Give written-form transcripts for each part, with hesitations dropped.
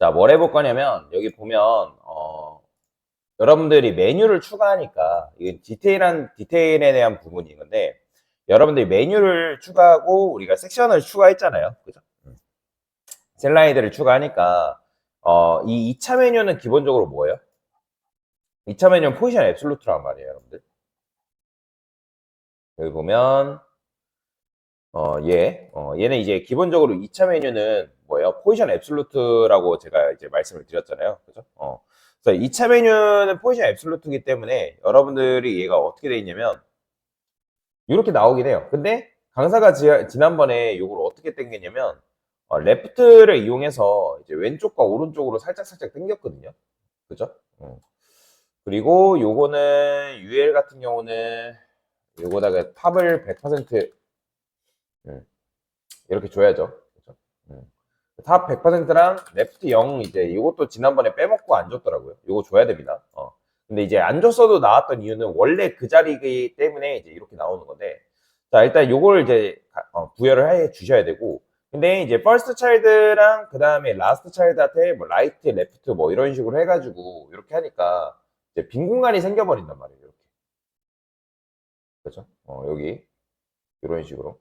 자, 뭘 해볼 거냐면, 여기 보면, 여러분들이 메뉴를 추가하니까, 이게 디테일에 대한 부분인 건데, 여러분들이 메뉴를 추가하고, 우리가 섹션을 추가했잖아요. 그죠? 슬라이드를 추가하니까, 이 2차 메뉴는 기본적으로 뭐예요? 2차 메뉴는 포지션 앱솔루트란 말이에요, 여러분들. 여기 보면, 얘는 이제 기본적으로 2차 메뉴는 뭐예요? 포지션 앱솔루트라고 제가 이제 말씀을 드렸잖아요. 그죠? 그래서 2차 메뉴는 포지션 앱솔루트이기 때문에 여러분들이 얘가 어떻게 돼 있냐면 이렇게 나오긴 해요. 근데 강사가 지난번에 이걸 어떻게 당겼냐면 레프트를 이용해서 이제 왼쪽과 오른쪽으로 살짝 당겼거든요. 그죠? 그리고 요거는 UL 같은 경우는 요거다가 탑을 100% 이렇게 줘야죠. 그죠? 탑 100%랑 레프트 0 이제 이것도 지난번에 빼먹고 안 줬더라고요. 이거 줘야 됩니다. 근데 이제 안 줬어도 나왔던 이유는 원래 그 자리이기 때문에 이제 이렇게 나오는 건데 자 일단 요걸 이제 부여를 해 주셔야 되고 근데 이제 퍼스트 차일드랑 그 다음에 라스트 차일드한테 뭐 라이트, 레프트 뭐 이런 식으로 해가지고 이렇게 하니까 이제 빈 공간이 생겨버린단 말이에요. 이렇게 그렇죠? 여기 이런 식으로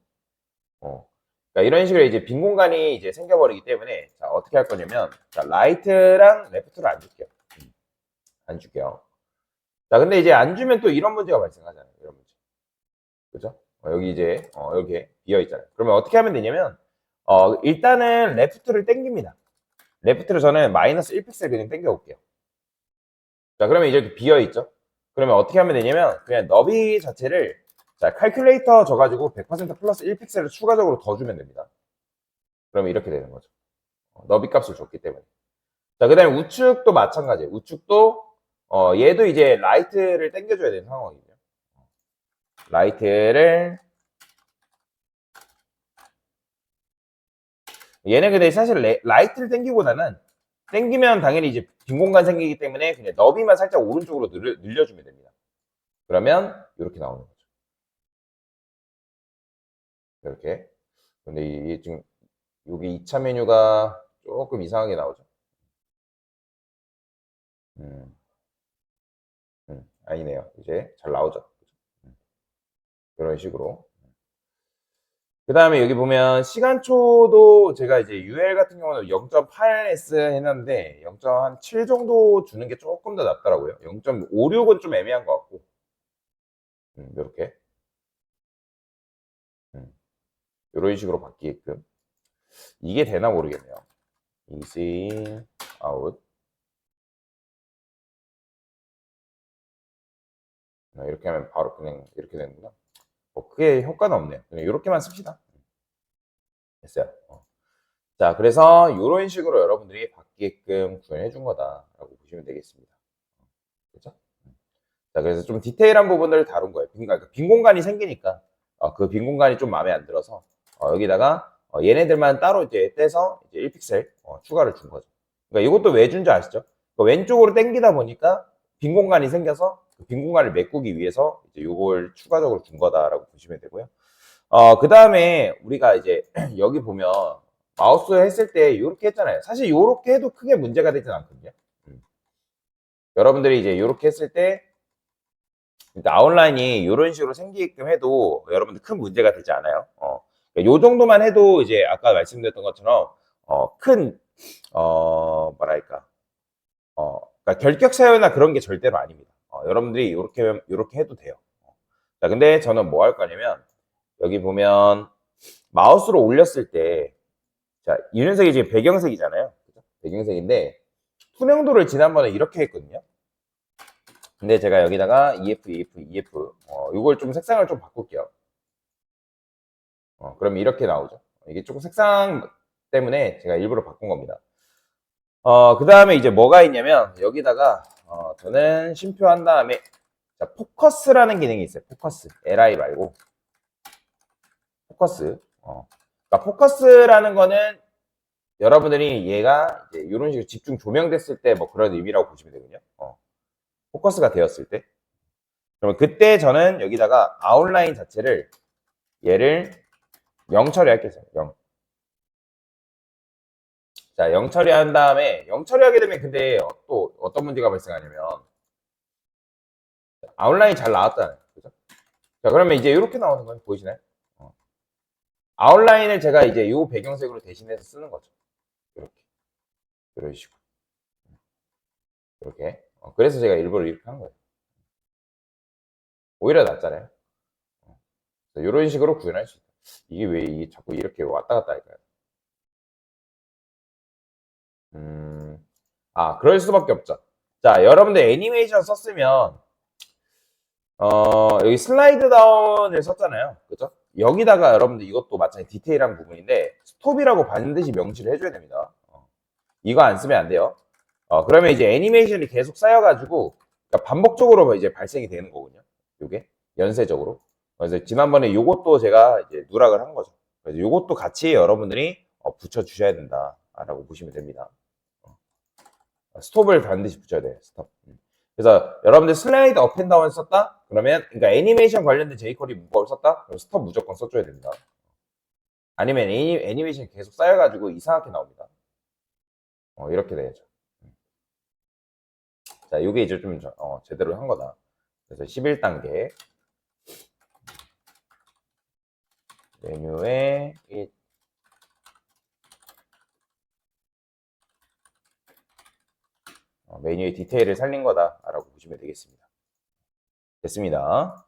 그러니까 이런 식으로 이제 빈 공간이 이제 생겨버리기 때문에 자 어떻게 할 거냐면 자 라이트랑 레프트를 안 줄게요. 안 줄게요. 자 근데 이제 안 주면 또 이런 문제가 발생하잖아요. 이런 문제. 그죠? 여기 이제 이렇게 비어 있잖아요. 그러면 어떻게 하면 되냐면 일단은 레프트를 땡깁니다. 레프트를 저는 마이너스 1픽셀 그냥 땡겨 올게요. 자 그러면 이제 이렇게 비어 있죠. 그러면 어떻게 하면 되냐면 그냥 너비 자체를 자 칼큘레이터 줘가지고 100% 플러스 1픽셀을 추가적으로 더 주면 됩니다. 그러면 이렇게 되는 거죠. 너비 값을 줬기 때문에. 자, 그 다음에 우측도 마찬가지예요. 우측도, 얘도 이제 라이트를 당겨줘야 되는 상황이죠. 라이트를, 얘는 근데 사실 라이트를 당기보다는, 당기면 당연히 이제 빈 공간 생기기 때문에 그냥 너비만 살짝 오른쪽으로 늘려주면 됩니다. 그러면 이렇게 나오는 거죠. 이렇게. 근데 이게 지금, 여기 2차 메뉴가 조금 이상하게 나오죠. 음, 아니네요. 이제 잘 나오죠. 이런 식으로. 그 다음에 여기 보면 시간초도 제가 이제 UL 같은 경우는 0.8S 해놨는데 0.7 정도 주는 게 조금 더 낫더라고요. 0.56은 좀 애매한 것 같고 이렇게 이런 식으로 바뀌게끔 이게 되나 모르겠네요. easy out 이렇게 하면 바로 그냥 이렇게 되는구나. 뭐 크게 효과는 없네요. 그냥 이렇게만 씁시다. 됐어요. 자, 그래서 이런 식으로 여러분들이 바뀌게끔 구현해 준 거다라고 보시면 되겠습니다. 그렇죠? 자, 그래서 좀 디테일한 부분들을 다룬 거예요. 그러니까 빈 공간이 생기니까 그 빈 공간이 좀 마음에 안 들어서 여기다가 얘네들만 따로 이제 떼서 이제 1픽셀 추가를 준 거죠. 그러니까 이것도 왜 준 줄 아시죠? 그러니까 왼쪽으로 당기다 보니까 빈 공간이 생겨서 그빈 공간을 메꾸기 위해서 이제 이걸 추가적으로 준 거다라고 보시면 되고요. 그 다음에 우리가 이제 여기 보면 마우스 했을 때 이렇게 했잖아요. 사실 이렇게 해도 크게 문제가 되진 않거든요. 여러분들이 이제 이렇게 했을 때 그러니까 아웃라인이 이런 식으로 생기게끔 해도 여러분들 큰 문제가 되지 않아요. 요 정도만 해도 이제 아까 말씀드렸던 것처럼 큰 뭐랄까 그러니까 결격 사유나 그런 게 절대로 아닙니다. 여러분들이 이렇게 해도 돼요. 자, 근데 저는 뭐 할 거냐면 여기 보면 마우스로 올렸을 때 자, 이윤색이 지금 배경색이잖아요. 그죠? 배경색인데 투명도를 지난번에 이렇게 했거든요. 근데 제가 여기다가 EF 이걸 좀 색상을 좀 바꿀게요. 그럼 이렇게 나오죠. 이게 조금 색상 때문에 제가 일부러 바꾼 겁니다. 그 다음에 이제 뭐가 있냐면 여기다가 저는 심표한 다음에 자, 포커스라는 기능이 있어요. 포커스. LI 말고 포커스. 그러니까 포커스라는 거는 여러분들이 얘가 이제 이런 식으로 집중 조명됐을 때 뭐 그런 의미라고 보시면 되거든요. 포커스가 되었을 때. 그러면 그때 저는 여기다가 아웃라인 자체를 얘를 0 처리할게요. 0. 자, 영 처리한 다음에, 영 처리하게 되면 근데 또 어떤 문제가 발생하냐면, 아웃라인이 잘 나왔잖아요. 그죠? 자, 그러면 이제 이렇게 나오는 건 보이시나요? 어. 아웃라인을 제가 이제 이 배경색으로 대신해서 쓰는 거죠. 이렇게. 이런 식으로. 이렇게. 그래서 제가 일부러 이렇게 한 거예요. 오히려 낫잖아요. 이런 식으로 구현할 수 있다. 이게 왜 이게 자꾸 이렇게 왔다 갔다 할까요? 그럴 수밖에 없죠. 자, 여러분들 애니메이션 썼으면, 여기 슬라이드 다운을 썼잖아요. 그죠? 여기다가 여러분들 이것도 마찬가지 디테일한 부분인데, 스톱이라고 반드시 명시를 해줘야 됩니다. 이거 안 쓰면 안 돼요. 그러면 이제 애니메이션이 계속 쌓여가지고, 그러니까 반복적으로 이제 발생이 되는 거거든요. 요게, 연쇄적으로. 그래서 지난번에 요것도 제가 이제 누락을 한 거죠. 그래서 요것도 같이 여러분들이 붙여주셔야 된다라고 보시면 됩니다. 스톱을 반드시 붙여야 돼요. 스톱. 그래서 여러분들 슬라이드 업앤다운 썼다? 그러면 그러니까 애니메이션 관련된 jQuery 문법을 썼다? 그럼 스톱 무조건 써줘야 됩니다. 아니면 애니메이션이 계속 쌓여가지고 이상하게 나옵니다. 이렇게 되죠. 자, 이게 이제 좀 제대로 한 거다. 그래서 11단계 메뉴에 메뉴의 디테일을 살린 거다라고 보시면 되겠습니다. 됐습니다.